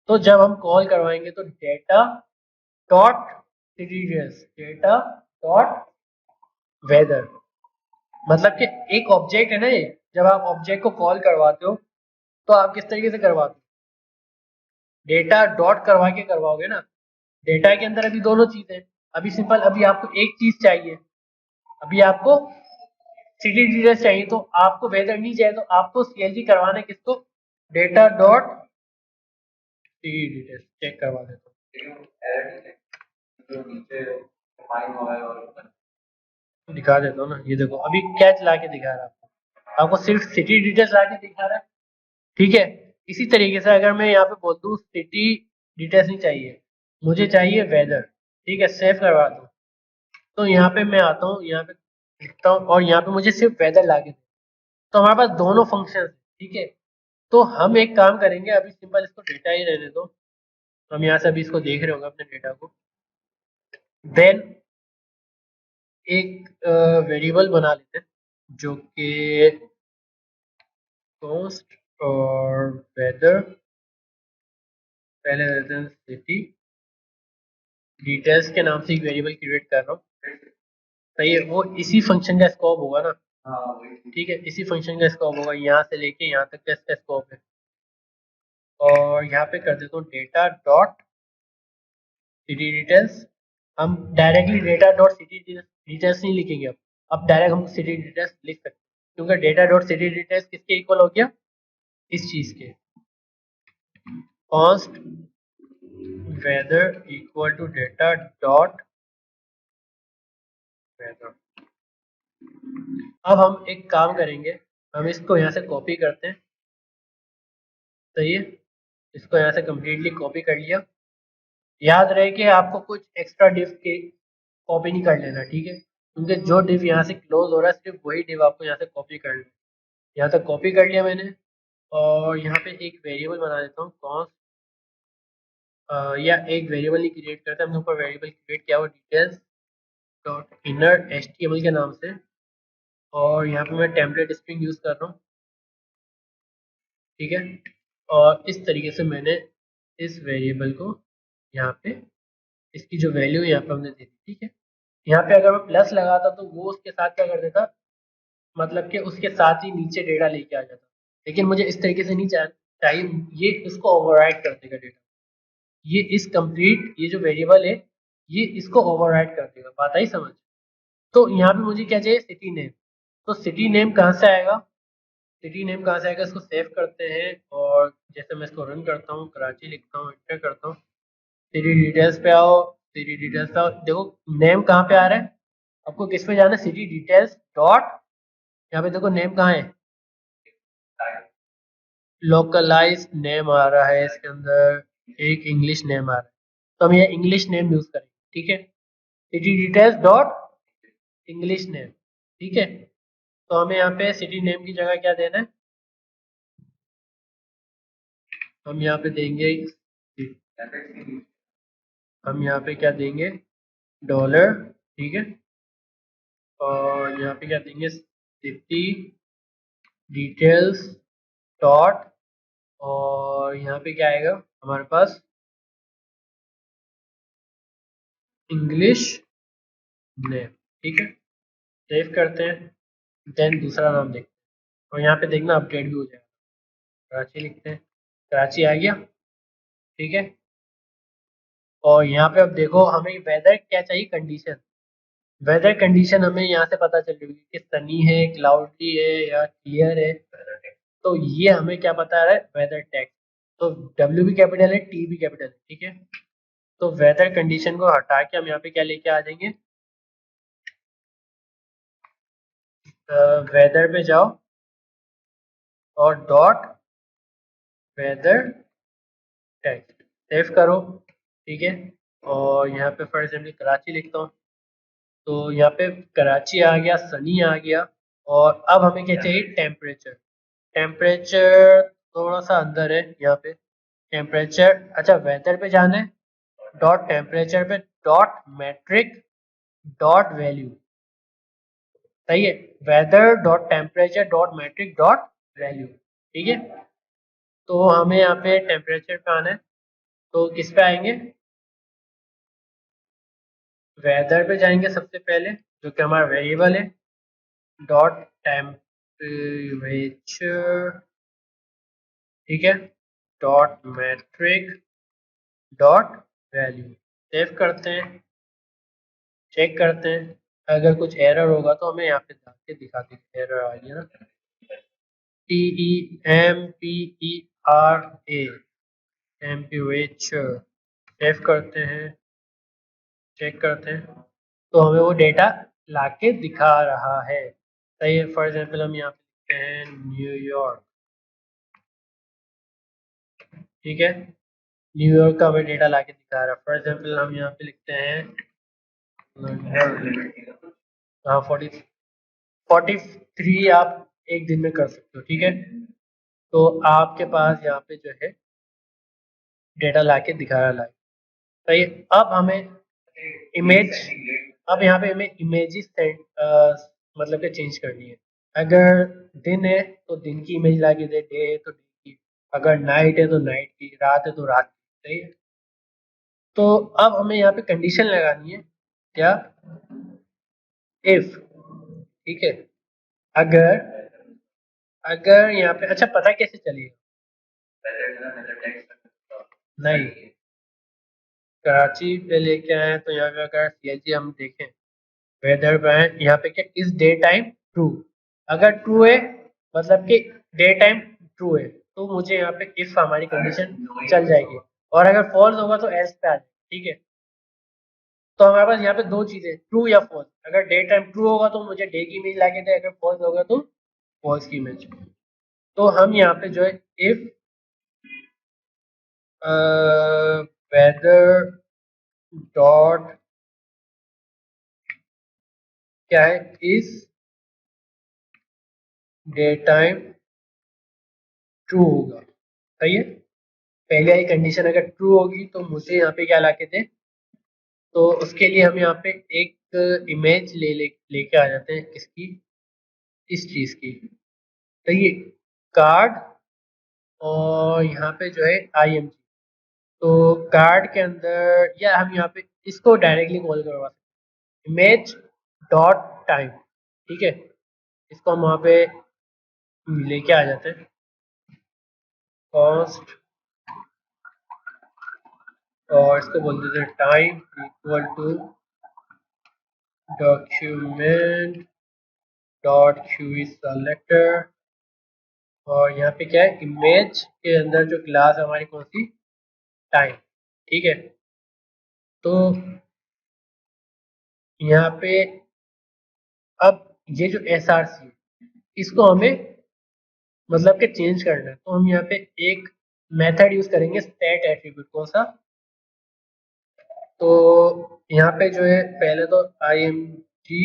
S1: तो जब हम कॉल करवाएंगे तो data dot city readers, data dot weather, मतलब कि एक ऑब्जेक्ट है ना ये, जब आप ऑब्जेक्ट को कॉल करवाते हो तो आप किस तरीके से करवाते हो, डेटा डॉट करवा के करवाओगे ना, डेटा के अंदर अभी दोनों चीजें, अभी सिंपल अभी आपको एक चीज चाहिए, अभी आपको सिटी डिटेल्स चाहिए, तो आपको वेदर नहीं चाहिए, तो आपको CLG करवाना है किसको, data dot city details, check करवा देता हूँ, दिखा देता हूँ ना, ये देखो अभी क्या चला के दिखा रहा है आपको, आपको सिर्फ सिटी डिटेल्स ला के दिखा रहा है। ठीक है, इसी तरीके से अगर मैं यहाँ पे बोल दूँ सिटी डिटेल्स नहीं चाहिए, मुझे चाहिए वेदर, ठीक है, सेव करवा दूँ, तो यहाँ पे मैं आता हूँ, यहाँ पे लिखता हूँ, और यहाँ पे मुझे सिर्फ वेदर ला के दे, तो हमारे पास दोनों फंक्शन है। ठीक है, तो हम एक काम करेंगे, अभी सिंपल इसको डेटा ही रहने दो, हम यहाँ से अभी इसको देख रहे होंगे अपने डेटा को, देन एक वेरिएबल बना लेते हैं जो कि कॉस्ट और वेदर, पहले देते हैं सिटी डिटेल्स के नाम से एक वेरिएबल क्रिएट कर रहा हूँ, सही है, वो इसी फंक्शन का स्कोप होगा ना, ठीक है, इसी फंक्शन का स्कोप होगा, यहाँ से लेके यहाँ तक का इसका स्कोप है, और यहाँ पे कर देता हूँ डेटा डॉट सिटी डिटेल्स, हम directly data dot city details नहीं लिखेंगे, अब डायरेक्ट हम सिटी डिटेल्स लिख सकते हैं, क्योंकि डेटा डॉट सिटी डिटेल्स किसके इक्वल हो गया, इस चीज के, const weather equal to data dot weather. अब हम एक काम करेंगे, हम इसको यहाँ से कॉपी करते हैं, सही है, इसको यहाँ से कम्प्लीटली कॉपी कर लिया, याद रहे कि आपको कुछ एक्स्ट्रा डिव के कॉपी नहीं कर लेना, ठीक है, क्योंकि जो डिव यहाँ से क्लोज हो रहा है सिर्फ वही डिव आपको यहाँ से कॉपी कर लेना, यहाँ तक कॉपी कर लिया मैंने, और यहाँ पे एक वेरिएबल बना देता हूँ कॉन्स्ट, या एक वेरिएबल ही क्रिएट करते हैं, हमने ऊपर वेरिएबल क्रिएट किया हुआ डिटेल्स डॉट इनर HTML के नाम से, और यहाँ पे मैं टेम्पलेट स्ट्रिंग यूज कर रहा हूँ। ठीक है, और इस तरीके से मैंने इस वेरिएबल को यहाँ पे, इसकी जो वैल्यू यहाँ पे हमने दे दी। ठीक है, यहाँ पे अगर मैं प्लस लगाता तो वो उसके साथ क्या कर देता, मतलब कि उसके साथ ही नीचे डेटा लेके आ जाता, लेकिन मुझे इस तरीके से नहीं चाहिए, ये इसको ओवरराइड कर देगा डेटा, ये इस कंप्लीट ये जो वेरिएबल है ये इसको ओवरराइड कर देगा, बात आई समझ। तो यहाँ पे मुझे क्या चाहिए, सिटी नेम, तो सिटी नेम कहाँ से आएगा, सिटी नेम कहाँ से आएगा, इसको सेव करते हैं, और जैसे मैं इसको रन करता हूँ, कराची लिखता हूँ, एंटर करता हूँ, सिटी डिटेल्स पे आओ, सिटी डिटेल्स पे आओ, देखो नेम कहाँ पे आ रहा है, आपको किस पे जाना है, सिटी डिटेल्स डॉट, यहाँ पे देखो नेम कहाँ है, लोकलाइज नेम आ रहा है इसके अंदर, एक इंग्लिश नेम आ रहा है, तो हम ये इंग्लिश नेम यूज करेंगे। ठीक है, city details dot English name. ठीक है, तो हमें यहाँ पे सिटी नेम की जगह क्या देना है, हम यहाँ पे देंगे, हम यहाँ पे क्या देंगे, डॉलर। ठीक है, और यहाँ पे क्या देंगे, सिटी डिटेल्स डॉट, और यहाँ पे क्या आएगा हमारे पास, इंग्लिश नेम। ठीक है, सेव करते हैं, देन दूसरा नाम देखते हैं, और यहाँ पे देखना अपडेट भी हो जाएगा, कराची लिखते हैं, कराची आ गया, ठीक है। और यहाँ पे अब देखो हमें वेदर क्या चाहिए, कंडीशन। वेदर कंडीशन हमें यहाँ से पता चल रही है कि सनी है, क्लाउडी है या क्लियर है। तो ये हमें क्या बता रहा है, वेदर टेक्स्ट। तो डब्ल्यू भी कैपिटल है, टी भी कैपिटल है, ठीक है। तो वेदर कंडीशन को हटा के हम यहाँ पे क्या लेके आ जाएंगे, वेदर पे जाओ और डॉट वेदर टेक्स्ट सेव करो, ठीक है। और यहाँ पे फॉर एग्जाम्पल कराची लिखता हूँ, तो यहाँ पे कराची आ गया, सनी आ गया। और अब हमें क्या चाहिए, टेम्परेचर। टेम्परेचर थोड़ा सा अंदर है यहाँ पे, टेम्परेचर, अच्छा वेदर पे जाना है, डॉट टेम्परेचर पे डॉट मैट्रिक डॉट वैल्यू, सही है। Weather dot temperature dot metric dot value, ठीक है। तो हमें यहाँ पे टेम्परेचर पे आना है, तो किस पे आएंगे, वेदर पे जाएंगे सबसे पहले, जो कि हमारा वेरिएबल है, डॉट टेम्परेचर, ठीक है, dot metric dot value. Save करते हैं, चेक करते हैं। अगर कुछ एरर होगा तो हमें यहाँ पे जाके दिखा देंगे, एरर आ गया ना, TEMPERA, टेम्परेचर। सेव करते हैं, चेक करते हैं, तो हमें वो डेटा लाके दिखा रहा है, सही है। फॉर एग्जाम्पल हम यहाँ पे लिखते हैं न्यूयॉर्क, ठीक है। न्यूयॉर्क का हमें डेटा लाके दिखा रहा है। फॉर एग्जाम्पल हम यहाँ पे लिखते हैं लंदन, हाँ 43 आप एक दिन में कर सकते हो, ठीक है। तो आपके पास यहाँ पे जो है डेटा लाके दिखा रहा है, सही है। अब हमें इमेज, अब यहाँ पे हमें इमेजेस मतलब कि चेंज करनी है। अगर दिन है तो दिन की इमेज ला के दे, डे है तो डे की, अगर नाइट है तो नाइट की, रात है तो रात की, सही है। तो अब हमें यहाँ पे कंडीशन लगानी है, क्या, इफ, ठीक है। अगर अगर यहाँ पे, अच्छा पता कैसे चलेगा, नहीं, कराची पे लेके आए तो यहाँ पे अगर CLG हम देखें, वेदर पे यहाँ पे क्या, इस डे टाइम ट्रू, अगर ट्रू है मतलब कि डे टाइम ट्रू है, तो मुझे यहाँ पे इफ हमारी कंडीशन चल जाएगी। और अगर फॉल्स होगा तो एल्स पे आ जाएगा, ठीक है। तो हमारे पास यहाँ पे दो चीजें, ट्रू या फॉल्स। अगर डे टाइम ट्रू होगा तो मुझे डे की इमेज लाके दे, अगर फॉल्स होगा तो फॉल्स की इमेज। तो हम यहाँ पे जो है इफ वेदर डॉट क्या है, इस डे टाइम ट्रू होगा, सही है। पहले वाली कंडीशन अगर ट्रू होगी तो मुझे यहाँ पे क्या लाके दे, तो उसके लिए हम यहाँ पे एक इमेज लेके आ जाते हैं, किसकी, इस चीज की, तो ये कार्ड, और यहाँ पे जो है IMG। तो कार्ड के अंदर, या हम यहाँ पे इसको डायरेक्टली कॉल करवा सकते हैं, इमेज डॉट टाइम, ठीक है। इसको हम वहाँ पे लेके आ जाते हैं, कॉस्ट, और इसको बोल देते हैं time equal to document dot Q selector. और यहाँ पे क्या है, इमेज के अंदर जो क्लास हमारी कौन सी, टाइम, ठीक है। तो यहाँ पे अब ये जो SRC, इसको हमें मतलब कि चेंज करना है, तो हम यहाँ पे एक मेथड यूज करेंगे, सेट एट्रीब्यूट, कौन सा, तो यहाँ पे जो है पहले तो IMG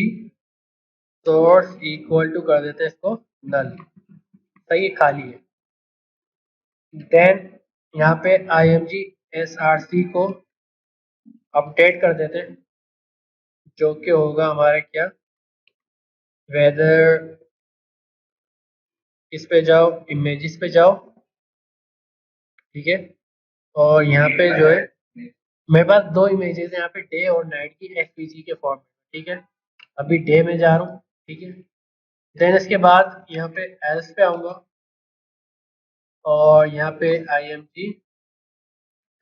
S1: सोर्स इक्वल टू कर देते हैं इसको नल, सही है, खाली है। देन यहाँ पे IMG SRC को अपडेट कर देते हैं, जो कि होगा हमारा क्या, वेदर, इस पे जाओ, इमेजेस पे जाओ, ठीक है। और यहाँ पे जो है मेरे पास दो इमेजेस हैं यहाँ पे, डे और नाइट की, SVG के फॉर्म में, ठीक है। अभी डे में जा रहा हूँ, ठीक है। देन इसके बाद यहाँ पे एल्स पे आऊंगा, और यहाँ पे img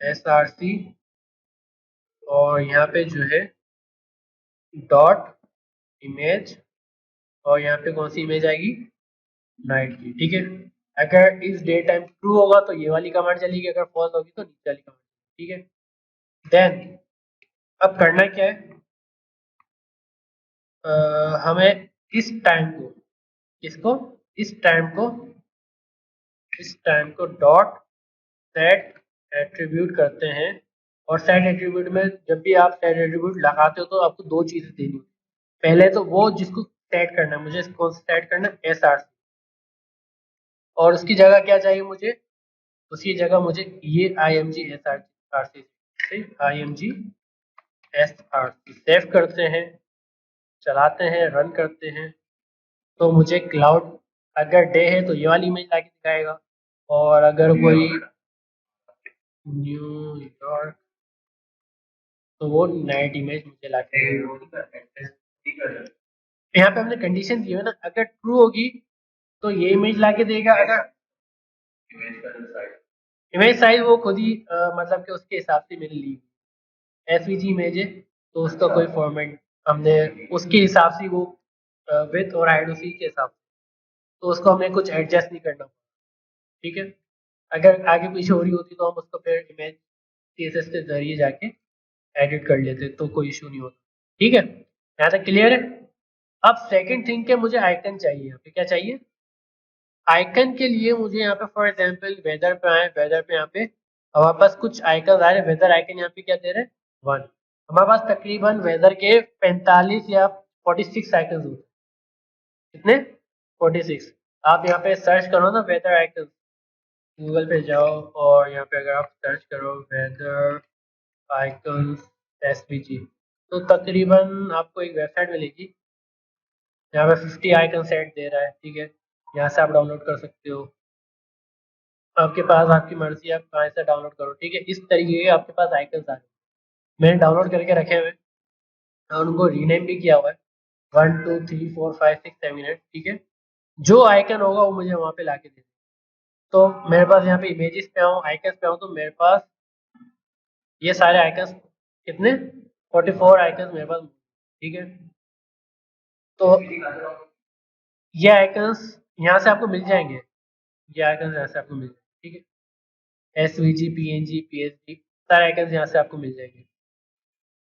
S1: src और यहाँ पे जो है डॉट इमेज और यहाँ पे कौन सी इमेज आएगी, नाइट की। ठीक है, अगर इस डे टाइम ट्रू होगा तो ये वाली कमांड चलेगी, अगर फॉल्स होगी तो नीचे वाली कमांड। ठीक है, देन अब करना क्या है, हमें इस टाइम को, इसको इस time co dot set attribute करते हैं। और सेट एट्रीब्यूट में जब भी आप सेट एट्रीब्यूट लगाते हो तो आपको दो चीजें देनी होती है। पहले तो वो जिसको सेट करना है, मुझे कौन सा सेट करना है, SRC, और उसकी जगह क्या चाहिए मुझे, उसकी जगह मुझे ये img src img src save करते हैं, चलाते हैं, रन करते हैं, तो मुझे क्लाउड अगर डे है तो ये वाली इमेज लाके दिखाएगा, और अगर कोई न्यूयॉर्क तो वो नाइट इमेज मुझे लाके। यहाँ पे हमने कंडीशन दी है ना, अगर ट्रू होगी तो ये इमेज लाके देगा, अगर इमेज साइज वो खुद ही मतलब कि उसके हिसाब से मैंने ली, एसवीजी इमेज है तो उसका कोई फॉर्मेट हमने उसके हिसाब से वो विथ और हाइट उसी के हिसाब से, तो उसको हमने कुछ एडजस्ट नहीं करना। ठीक है, अगर आगे पीछे हो रही होती तो हम उसको फिर इमेज सीएसएस के जरिए जाके एडिट कर लेते तो कोई इशू नहीं होता। ठीक है, यहाँ तक क्लियर है। अब सेकंड थिंग के मुझे आइकन चाहिए, यहाँ पे क्या चाहिए, आइकन के लिए मुझे यहाँ पे फॉर एग्जांपल वेदर पे आए, वेदर पे यहाँ पे हमारे पास कुछ आइकन आ रहे हैं, वेदर आइकन यहाँ पे क्या दे रहे हैं, 1। हमारे पास तकरीबन वेदर के 45 या 46 आइकन होते हैं। कितने, 46। आप यहाँ पे सर्च करो ना वेदर आइकन, गूगल पे जाओ और यहाँ पे अगर आप सर्च करो वेदर आइकन्स एसवीजी तो तकरीबन आपको एक वेबसाइट मिलेगी, यहाँ पे 50 आइकन सेट दे रहा है। ठीक है, यहाँ से आप डाउनलोड कर सकते हो, आपके पास आपकी मर्जी, आप कहाँ से डाउनलोड करो। ठीक है, इस तरीके के आपके पास आइकन आ रहे हैं, मैंने डाउनलोड करके रखे हुए और उनको रीनेम भी किया हुआ है 1 2 3 4 5 6 7 8। ठीक है, जो आइकन होगा वो मुझे वहाँ पे ला के दे। तो मेरे पास यहाँ पे इमेजेस पे आऊँ, आइकन्स पे आऊँ, तो मेरे पास ये सारे आइकन्स कितने, 44 आइकन्स मेरे पास। ठीक है, तो ये आइकन्स यहाँ से आपको मिल जाएंगे, ये आइकन्स यहाँ से आपको मिल जाएंगे। ठीक है, एसवीजी पीएनजी पीएसडी सारे आइकन्स यहाँ से आपको मिल जाएंगे।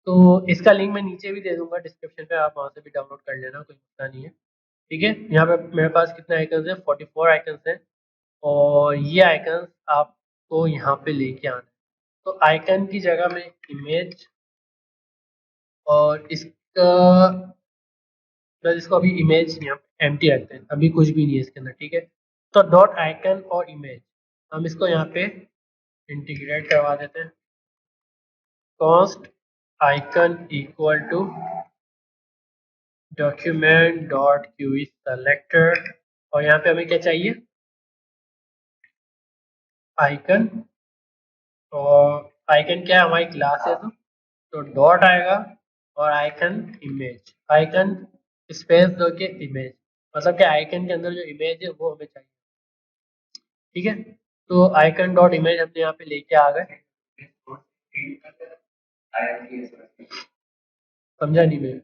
S1: तो इसका लिंक मैं नीचे भी दे दूंगा डिस्क्रिप्शन पे, आप वहाँ से भी डाउनलोड कर लेना, कोई मसला नहीं है। ठीक है, यहाँ पे मेरे पास कितने आइकन्स हैं, 44 आइकन्स हैं, और ये आइकन्स आपको यहाँ पे लेके आना है। तो आइकन की जगह में इमेज और इसका बस इसको अभी इमेज यहाँ पे एम्प्टी रखते हैं, अभी कुछ भी नहीं है इसके अंदर। ठीक है, तो डॉट आइकन और इमेज हम इसको यहाँ पे इंटीग्रेट करवा देते हैं, const icon equal to document dot query selector, और यहाँ पे हमें क्या चाहिए, आइकन, और आइकन क्या है, हमारी क्लास है तो डॉट आएगा, और आइकन इमेज, आइकन स्पेस दो के इमेज, मतलब कि आइकन के अंदर जो इमेज है वो हमें चाहिए। ठीक है, तो आइकन डॉट इमेज हमने यहाँ पे लेके आ गए, समझा नहीं मैं,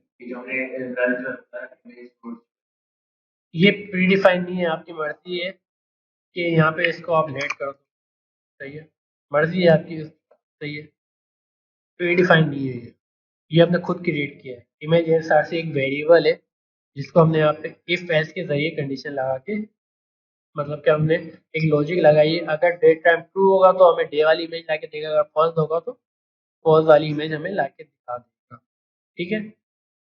S1: ये प्री डिफाइन नहीं है, आपकी मर्जी है कि यहाँ पे इसको आप लेट करो, सही है, मर्जी है आपकी, सही है, प्री डिफाइन नहीं है ये हमने खुद क्रिएट किया है। इमेज एसआर से एक वेरिएबल है जिसको हमने यहाँ पे इफ एल्स के जरिए कंडीशन लगा के, मतलब कि हमने एक लॉजिक लगाई है, अगर डेट टाइम ट्रू होगा तो हमें डे वाली इमेज लाके देगा, अगर फॉल्स होगा तो फॉल्स वाली इमेज हमें लाके दिखा देगा। ठीक है,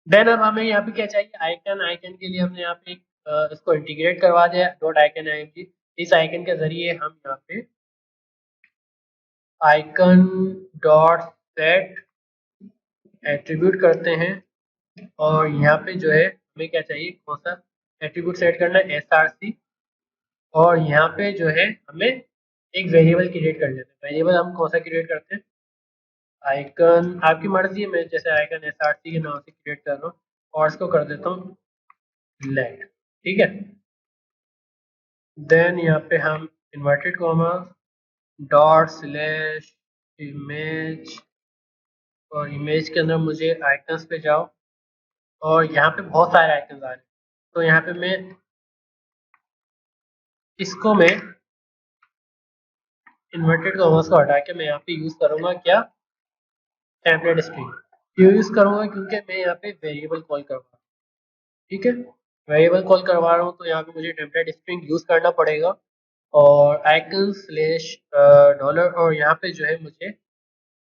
S1: देन अब हमें यहाँ पे क्या चाहिए, आइकन, आइकन के लिए हमने यहाँ पे इसको इंटीग्रेट करवा दिया डॉट आइकन आईएमजी, इस आइकन के जरिए हम यहाँ पे आइकन डॉट सेट एट्रीब्यूट करते हैं, और यहाँ पे जो है हमें क्या चाहिए, कौन सा एट्रीब्यूट सेट करना है, SRC, और यहाँ पे जो है हमें एक वेरिएबल क्रिएट कर लेते हैं। वेरिएबल हम कौन सा क्रिएट करते हैं, आइकन, आपकी मर्जी है, मैं जैसे आइकन SRC के नाम से क्रिएट कर रहा हूँ, और इसको कर देता हूँ लेट। ठीक है, देन यहाँ पे हम inverted comma dot slash image, और इमेज के अंदर मुझे आइकन्स पे जाओ और यहाँ पे बहुत सारे आइकन्स आ रहे हैं, तो यहाँ पे मैं इसको मैं इन्वर्टेड कॉमर्स को हटा के मैं यहाँ पे यूज करूंगा क्या, टेम्पलेट स्ट्रिंग क्यों यूज करूंगा, क्योंकि मैं यहाँ पे वेरिएबल कॉल करवा रहा हूँ। ठीक है, वेरिएबल कॉल करवा रहा हूँ तो यहाँ पे मुझे टेम्पलेट स्ट्रिंग यूज करना पड़ेगा, और आइकन स्लैश डॉलर, और यहाँ पे जो है मुझे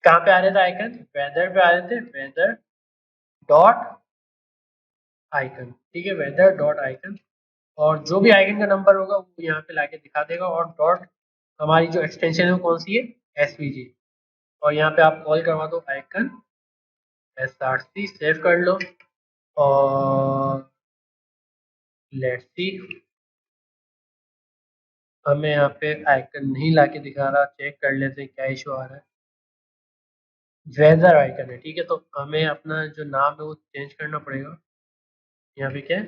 S1: कहाँ पे आ रहे थे आइकन, वेदर पे आ रहे थे, वेदर डॉट आइकन। ठीक है, वेदर डॉट आइकन, और जो भी आइकन का नंबर होगा वो यहाँ पे लाके दिखा देगा, और डॉट हमारी जो एक्सटेंशन है वो कौन सी है, एसवीजी, और यहाँ पे आप कॉल करवा दो आइकन एसआरसी, सेव कर लो, और लेट्स सी, हमें यहाँ पे आइकन नहीं लाके दिखा रहा, चेक कर लेते हैं क्या इशू आ रहा है। वेदर आइकन है, ठीक है, तो हमें अपना जो नाम है वो चेंज करना पड़ेगा। यहाँ पे क्या है,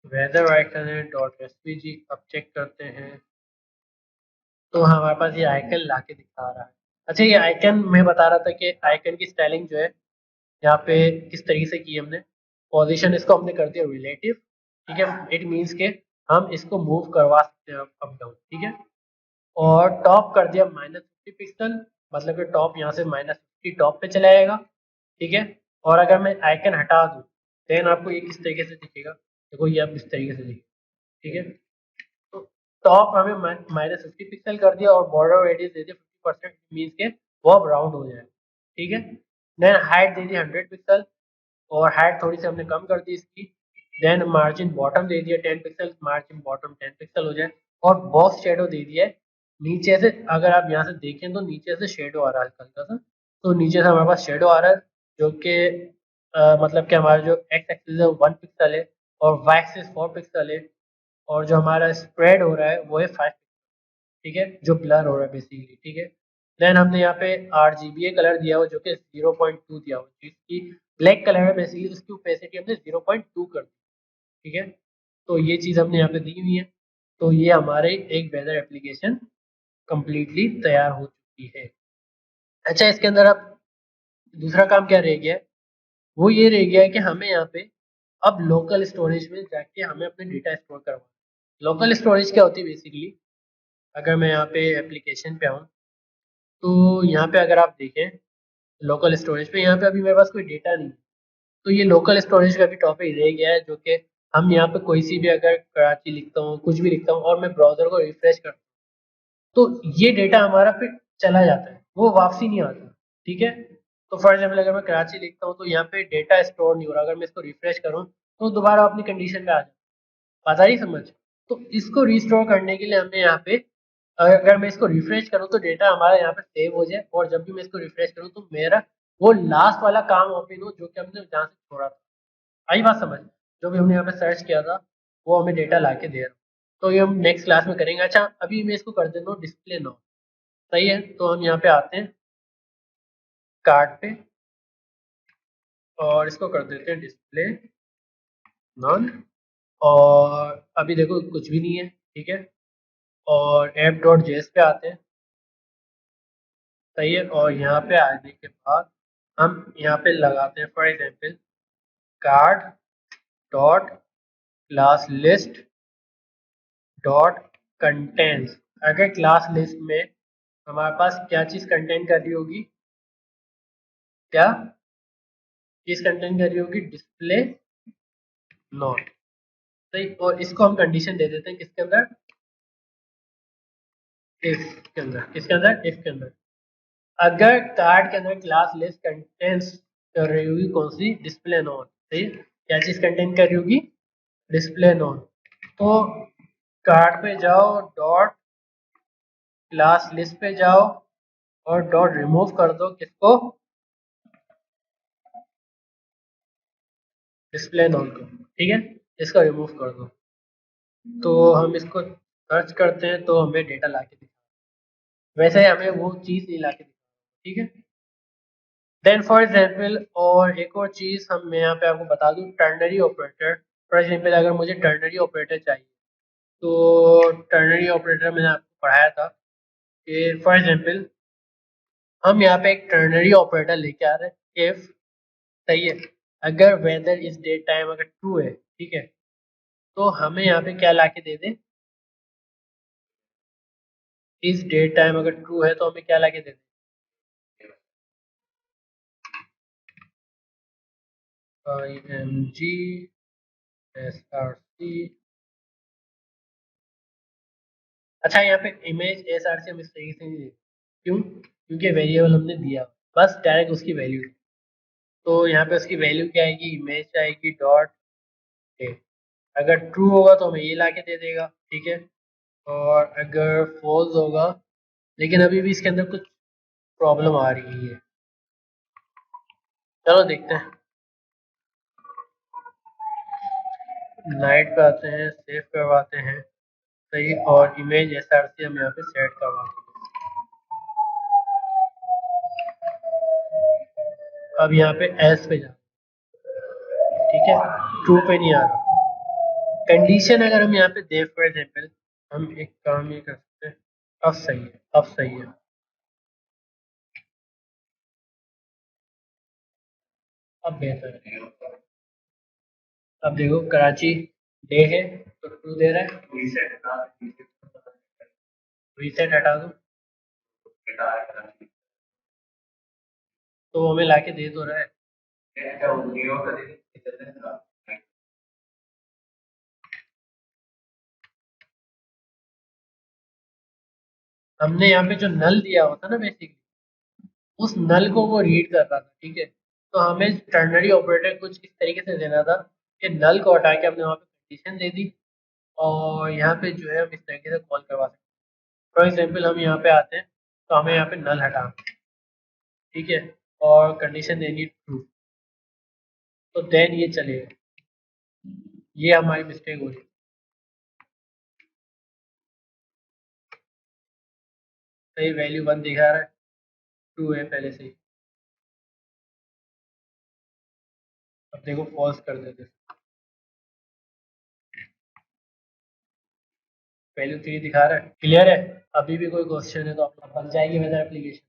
S1: वेदर आइकन है डॉट एसवीजी। अब चेक करते हैं तो हमारे पास ये आइकन लाके दिखा रहा है। अच्छा, ये आइकन मैं बता रहा था कि आइकन की स्टाइलिंग जो है यहाँ पे किस तरीके से की हमने, पोजीशन इसको हमने कर दिया रिलेटिव। ठीक है, इट मीन्स के हम इसको मूव करवा सकते हैं अप डाउन। ठीक है, और टॉप कर दिया -50 पिक्सल, मतलब कि टॉप यहाँ से -50 टॉप पे चला जाएगा। ठीक है, और अगर मैं आइकन हटा दूँ देन आपको ये किस तरीके से दिखेगा, देखो ये अब इस तरीके से दिखेगा। ठीक है, तो टॉप हमें -50 पिक्सल कर दिया और बॉर्डर रेडियस दे दिया 50%, मीन्स के वो अब राउंड हो जाए। ठीक है, देन हाइट दे दी 100 पिक्सल, और हाइट थोड़ी सी हमने कम कर दी इसकी। देन मार्जिन बॉटम दे दिया 10 पिक्सल, मार्जिन बॉटम 10 पिक्सल हो जाए, और बॉक्स शेडो दे दिया है नीचे से। अगर आप यहाँ से देखें तो नीचे से शेडो आ रहा है हल्का हल्का सा, तो नीचे से हमारे पास शेडो आ रहा है, जो कि मतलब कि हमारा जो एक्स एक्सिस है 1 पिक्सल है, और वाई एक्सिस 4 पिक्सल है, और जो हमारा स्प्रेड हो रहा है वो है 5। ठीक है, जो ब्लर हो रहा है बेसिकली। ठीक है, देन हमने यहाँ पे RGBA कलर दिया हुआ जो कि 0.2 दिया हुआ, जिसकी ब्लैक कलर है बेसिकली, उसकी ओपेसिटी हमने 0.2 कर दी। ठीक है, तो ये चीज़ हमने यहाँ पे दी हुई है, तो ये हमारे एक वेदर एप्लीकेशन कंप्लीटली तैयार हो चुकी है। अच्छा, इसके अंदर अब दूसरा काम क्या रह गया है, वो ये रह गया है कि हमें यहाँ पे अब लोकल स्टोरेज में जाके हमें अपने डेटा स्टोर करवाना। लोकल स्टोरेज क्या होती है बेसिकली, अगर मैं यहाँ पे एप्लीकेशन पे आऊँ तो यहाँ पे अगर आप देखें लोकल स्टोरेज पे, यहाँ पे अभी मेरे पास कोई डेटा नहीं, तो ये लोकल स्टोरेज का भी टॉपिक रह गया है, जो कि हम यहाँ पे कोई सी भी अगर कराची लिखता हूँ, कुछ भी लिखता हूँ और मैं ब्राउजर को रिफ्रेश करता हूँ, तो ये डेटा हमारा फिर चला जाता है, वो वापसी नहीं आता। ठीक है, तो फॉर एग्जाम्पल अगर मैं कराची लिखता हूँ तो यहाँ पे डेटा स्टोर नहीं हो रहा, अगर मैं इसको रिफ्रेश करूँ तो दोबारा अपनी कंडीशन पे आ जाए। पता ही समझ, तो इसको रिस्टोर करने के लिए हमें यहाँ पे, अगर मैं इसको रिफ्रेश करूँ तो डेटा हमारा यहाँ पे सेव हो जाए, और जब भी मैं इसको रिफ्रेश करूँ तो मेरा वो लास्ट वाला काम ओपन हो जो कि हमने जहाँ से छोड़ा था। आई बात समझ, जो भी हमने यहाँ पे सर्च किया था वो हमें डेटा ला के दे रहा, तो ये हम नेक्स्ट क्लास में करेंगे। अच्छा, अभी मैं इसको कर देता हूँ डिस्प्ले नो। सही है, तो हम यहाँ पे आते हैं कार्ड पे, और इसको कर देते हैं डिस्प्ले नॉन, और अभी देखो कुछ भी नहीं है। ठीक है, और app.js पे आते हैं। सही है, और यहाँ पे आने के बाद हम यहाँ पे लगाते हैं for example card dot class list dot contents. अगर क्लास लिस्ट में हमारे पास क्या चीज़ कंटेंट कर रही होगी, क्या चीज़ कंटेंट कर रही होगी, डिस्प्ले नॉट। सही, और इसको हम कंडीशन दे देते हैं किसके अंदर, इफ के अंदर। किसके अंदर, इफ के अंदर। अगर कार्ड के अंदर क्लास लिस्ट कंटेंट्स कर रही होगी कौन सी, डिस्प्ले नॉट। सही, क्या चीज़ कंटेंट कर रही होगी, डिस्प्ले नॉन, तो कार्ड पे जाओ, डॉट क्लास लिस्ट पे जाओ, और डॉट रिमूव कर दो किसको, डिस्प्ले नॉन को। ठीक है, इसको रिमूव कर दो, तो हम इसको सर्च करते हैं तो हमें डेटा ला के दिखा, वैसे हमें वो चीज़ नहीं ला के दिखा। ठीक है, देन फॉर एग्जाम्पल और एक और चीज़ हम मैं यहाँ पे आपको बता दूँ, टर्नरी ऑपरेटर। फॉर एग्जाम्पल अगर मुझे टर्नरी ऑपरेटर चाहिए तो टर्नरी ऑपरेटर मैंने आपको पढ़ाया था कि फॉर एग्जांपल हम यहाँ पे एक टर्नरी ऑपरेटर लेके आ रहे हैं इफ, सही है, अगर वेदर इस डेट टाइम अगर ट्रू है, ठीक है, तो हमें यहाँ पे क्या लाके दे दे, इस डेट टाइम अगर ट्रू है तो हमें क्या लाके दे दे, IMG SRC। अच्छा, यहाँ पे इमेज SRC हम इस तरीके से नहीं देते, क्यों? क्योंकि वेरिएबल हमने दिया, बस डायरेक्ट उसकी वैल्यू। तो यहाँ पे उसकी वैल्यू क्या आएगी, इमेज आएगी डॉट डेट। अगर ट्रू होगा तो हमें ये ला के दे देगा, ठीक है, और अगर फॉल्स होगा, लेकिन अभी भी इसके अंदर कुछ प्रॉब्लम आ रही है, चलो देखते हैं। नाइट पे आते हैं, सेव करवाते हैं, सही, और इमेज SRC हम यहाँ पे सेट करवाते हैं। अब यहाँ पे एस पे जा, ठीक है, ट्रू पे नहीं आ रहा। कंडीशन अगर हम यहाँ पे दे फॉर एग्जाम्पल, हम एक काम ये कर सकते हैं, अब सही है, अब सही है, अब बेहतर है। अब देखो कराची डे है तो ट्रू दे रहा है, रीसेट हटा दो तो हमें लाके दे तो रहा है। हमने यहाँ पे जो नल दिया हुआ था ना, बेसिकली उस नल को वो रीड कर रहा था, ठीक है, तो हमें टर्नरी ऑपरेटर कुछ इस तरीके से देना था कि नल को हटा के हमने वहाँ पे कंडीशन दे दी, और यहाँ पे जो है हम इस तरीके से कॉल करवा सकते हैं। फॉर एग्जाम्पल हम यहाँ पे आते हैं तो हमें यहाँ पे नल हटा, ठीक है, और कंडीशन देनी ट्रू, तो देन ये चलेगा। ये हमारी मिस्टेक हो रही है। सही, वैल्यू 1 दिखा रहा है, ट्रू है पहले से ही। अब देखो फॉल्स कर देते, वैल्यू 3 दिखा रहा है। क्लियर है? अभी भी कोई क्वेश्चन है तो आप बन जाएगी वेदर एप्लीकेशन।